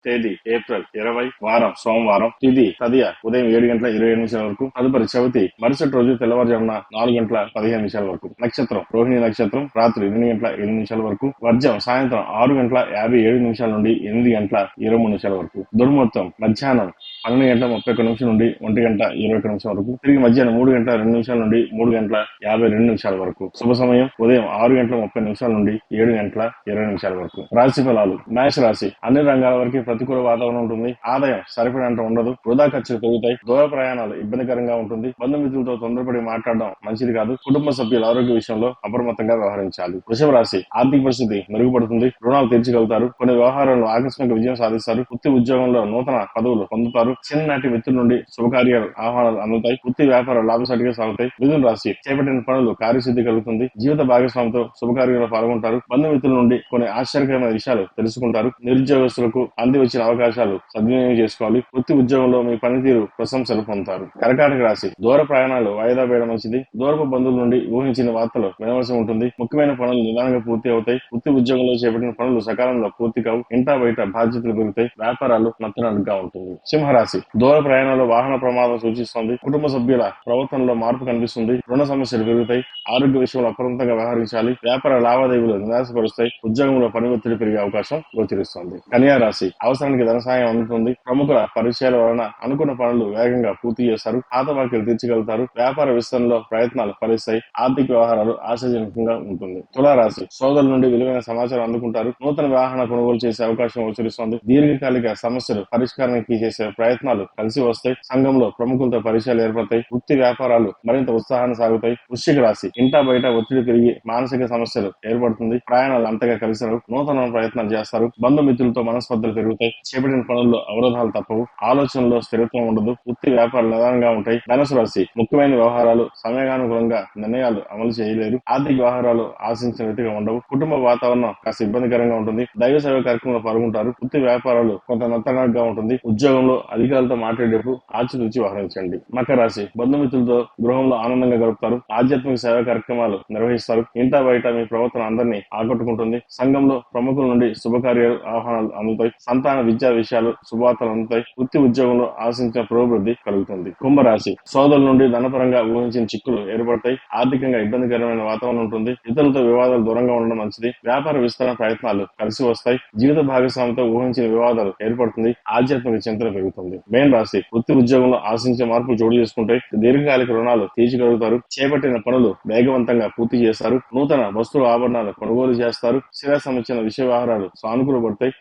తేదీ ఏప్రిల్ 20, వారం సోమవారం, తిథి తదియ ఉదయం 7:27 వరకు, తదుపరి చవితి మరుసటి రోజు తెల్లవారుజామున 4:15 వరకు. నక్షత్రం రోహిణి నక్షత్రం రాత్రి 2:07 వరకు, వర్జం సాయంత్రం 6:57 నుండి 8:23 వరకు, దుర్ముహూర్తం మధ్యాహ్నం 12:31 నుండి 1:21 వరకు, తిరిగి మధ్యాహ్నం 3:02 నుండి 3:52 వరకు. శుభ సమయం ఉదయం 6:30 నుండి 7:20 వరకు. రాశి ఫలాలు. మేష రాశి. అన్ని రంగాల వరకు ప్రతికూల వాతావరణం ఉంటుంది. ఆదాయం సరిపడినంత ఉండదు. వృధా ఖర్చులు పెరుగుతాయి. దూర ప్రయాణాలు ఇబ్బందికరంగా ఉంటుంది. బంధుమిత్రులతో తొందరపడి మాట్లాడడం మంచిది కాదు. కుటుంబ సభ్యుల ఆరోగ్య విషయంలో అప్రమత్తంగా వ్యవహరించాలి. వృషభ రాశి. ఆర్థిక పరిస్థితి మెరుగుపడుతుంది. రుణాలు తీర్చగలుగుతారు. కొన్ని వ్యవహారాల్లో ఆకస్మిక విజయం సాధిస్తారు. వృత్తి ఉద్యోగంలో నూతన పదవులు పొందుతారు. చిన్ననాటి మిత్రుల నుండి శుభకార్యాలు ఆహ్వానాలు అందుతాయి. వృత్తి వ్యాపారాలు లాభసాటిగా సాగుతాయి. మిథున రాశి. చేపట్టిన పనులు కార్యసిద్ధి కలుగుతుంది. జీవిత భాగస్వామితో శుభకార్యంలో పాల్గొంటారు. బంధుమిత్రుల నుండి కొన్ని ఆశ్చర్యకరమైన విషయాలు తెలుసుకుంటారు. నిరుద్యోగస్తులకు అంది వచ్చిన అవకాశాలు సద్వినియోగం చేసుకోవాలి. వృత్తి ఉద్యోగంలో మీ పనితీరు ప్రశంసలు పొందుతారు. కర్కాటక రాశి. దూర ప్రయాణాలు వాయిదా వేయడం మంచిది. దూరపు బంధువుల నుండి ఊహించిన వార్తలు వినవలసి ఉంటుంది. ముఖ్యమైన పనులు నిదానంగా పూర్తి అవుతాయి. వృత్తి ఉద్యోగంలో చేపట్టిన పనులు సకాలంలో పూర్తి కావు. ఇంటా బయట బాధ్యతలు పెరుగుతాయి. వ్యాపారాలు నత్తనడుగా ఉంటుంది. సింహరాశి. దూర ప్రయాణంలో వాహన ప్రమాదం సూచిస్తోంది. కుటుంబ సభ్యుల ప్రవర్తనలో మార్పు కనిపిస్తుంది. రుణ సమస్యలు పెరుగుతాయి. ఆరోగ్య విషయంలో అప్రమత్తంగా వ్యవహరించాలి. వ్యాపార లావాదేవీలు నిరాశపరుస్తాయి. ఉద్యోగంలో పని ఒత్తిడి పెరిగే అవకాశం గోచరిస్తోంది. కన్యా రాశి. అవసరానికి ధన సాయం అందుతుంది. ప్రముఖుల పరిచయాల వలన అనుకున్న పనులు వేగంగా పూర్తి చేస్తారు. పాత బాకీలు తీర్చగలుగుతారు. వ్యాపార విస్తరణలో ప్రయత్నాలు ఫలిస్తాయి. ఆర్థిక వ్యవహారాలు ఆశాజనకంగా ఉంటుంది. తులారాశి. సోదరుల నుండి విలువైన సమాచారం అందుకుంటారు. నూతన వాహన కొనుగోలు చేసే అవకాశం గోచరిస్తోంది. దీర్ఘకాలిక సమస్యలు పరిష్కారానికి చేసే ప్రయత్నాలు కలిసి వస్తాయి. సంఘంలో ప్రముఖులతో పరిచయాలు ఏర్పడతాయి. వృత్తి వ్యాపారాలు మరింత ఉత్సాహాన్ని సాగుతాయి. వృశ్చిక రాశి. ఇంటా బయట ఒత్తిడి పెరిగి మానసిక సమస్యలు ఏర్పడుతుంది. ప్రయాణాలు అంతగా కలిసి రావు. నూతన ప్రయత్నాలు చేస్తారు. బంధుమిత్రులతో మనస్పర్ధలు పెరుగుతాయి. చేపట్టిన పనుల్లో అవరోధాలు తప్పవు. ఆలోచనలో స్థిరత్వం ఉండదు. వృత్తి వ్యాపారాలు నిదానంగా ఉంటాయి. ధనుసు రాశి. ముఖ్యమైన వ్యవహారాలు సమయానుకూలంగా నిర్ణయాలు అమలు చేయలేరు. ఆర్థిక వ్యవహారాలు ఆశించిన రీతిగా ఉండవు. కుటుంబ వాతావరణం కాస్త ఇబ్బందికరంగా ఉంటుంది. దైవ సేవ కార్యక్రమంలో పాల్గొంటారు. వృత్తి వ్యాపారాలు కొంత నత్తనగా ఉంటుంది. ఉద్యోగంలో అధికారులతో మాట్లాడేటప్పుడు ఆచితూచి వ్యవహరించండి. మకర రాశి. బంధుమిత్రులతో గృహంలో ఆనందంగా గడుపుతారు. ఆధ్యాత్మిక సేవా కార్యక్రమాలు నిర్వహిస్తారు. ఇంటా బయట మీ ప్రవర్తన అందరినీ ఆకట్టుకుంటుంది. సంఘంలో ప్రముఖుల నుండి శుభకార్యాలు ఆహ్వానాలు అందుతాయి. సంతాన విద్యా విషయాలు శుభవార్తలు అందుతాయి. వృత్తి ఉద్యోగంలో ఆశించిన పురోభివృద్ధి కలుగుతుంది. కుంభరాశి. సోదరుల నుండి ధనపరంగా ఊహించిన చిక్కులు ఏర్పడతాయి. ఆర్థికంగా ఇబ్బందికరమైన వాతావరణం ఉంటుంది. ఇతరులతో వివాదాలు దూరంగా ఉండడం మంచిది. వ్యాపార విస్తరణ ప్రయత్నాలు కలిసి వస్తాయి. జీవిత భాగస్వామితో ఊహించిన వివాదాలు ఏర్పడుతుంది. ఆధ్యాత్మిక చింతన పెరుగుతుంది. మేన్ రాశి. వృత్తి ఉద్యోగంలో ఆశించే మార్పులు చోటు చేసుకుంటాయి. దీర్ఘకాలిక రుణాలు తీర్చగలుగుతారు. చేపట్టిన పనులు వేగవంతంగా పూర్తి చేస్తారు. నూతన వస్తువు ఆభరణాలు కొనుగోలు చేస్తారు. స్థిర సంబంధించిన విషయ వ్యవహారాలు సానుకూల పడతాయి.